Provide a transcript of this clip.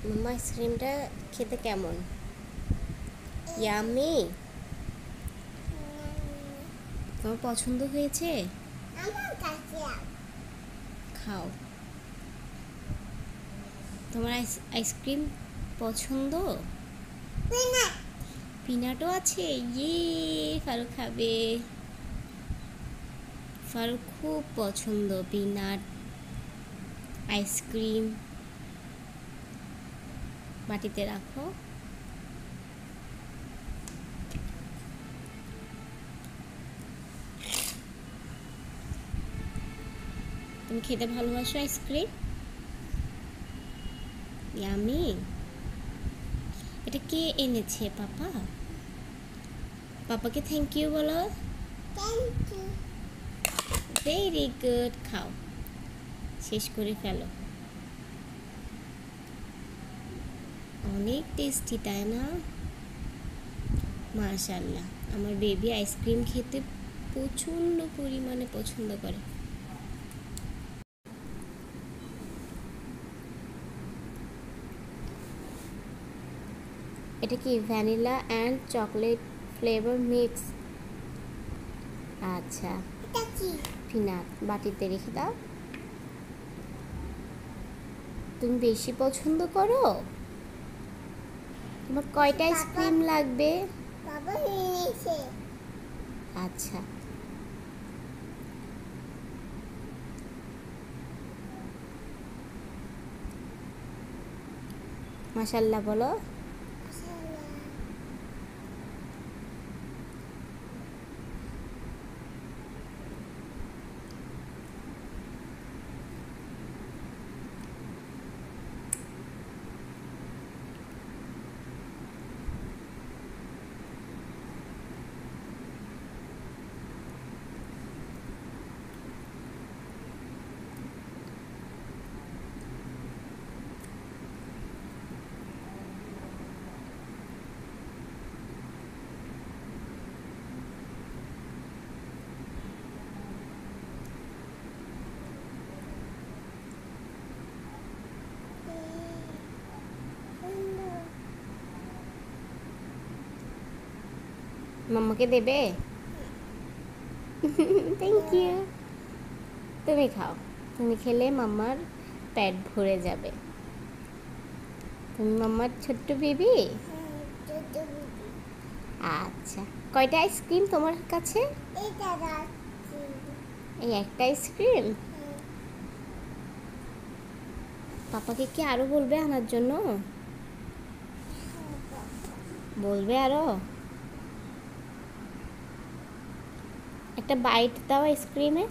মাম্মা আইসক্রিমটা খেতে কেমন? ইয়াম্মি? তোমার পছন্দ হয়েছে? খাও। তোমার আইসক্রিম পছন্দ? পিনাটও আছে? ইয়ে, ফারুক খাবে। ফারুক খুব পছন্দ পিনাট আইসক্রিম। বাটিতে রাখো। তুমি খেতে ভালোবাসো আইসক্রিম? ইয়ামি। এটা কে এনেছে? পাপা? পাপাকে থ্যাংক ইউ বলো। Very good. খাও, শেষ করে ফেলো। অনেক টেস্টি, তাই না? মাশাআল্লাহ, আমার বেবি আইসক্রিম খেতে প্রচণ্ড পরিমাণে পছন্দ করে। এটা কি vanilla and chocolate flavour mix? আচ্ছা, পিনাট বাটিতে রেখে দাও। তুমি বেশি পছন্দ করো? তোমার কয়টা আইসক্রিম লাগবে? আচ্ছা, মাশাআল্লাহ বলো। মাম্মাকে দেবে? Thank you. তুমি খাও, তুমি খেলে মাম্মার পেট ভরে যাবে। তুমি মাম্মার ছোট্ট বেবি? আচ্ছা, কয়টা আইসক্রিম তোমার কাছে? এই একটা আইসক্রিম? পাপাকে কি আরো বলবে আনার জন্য? বলবে আরো? একটা বাইট দাও আইসক্রিমে।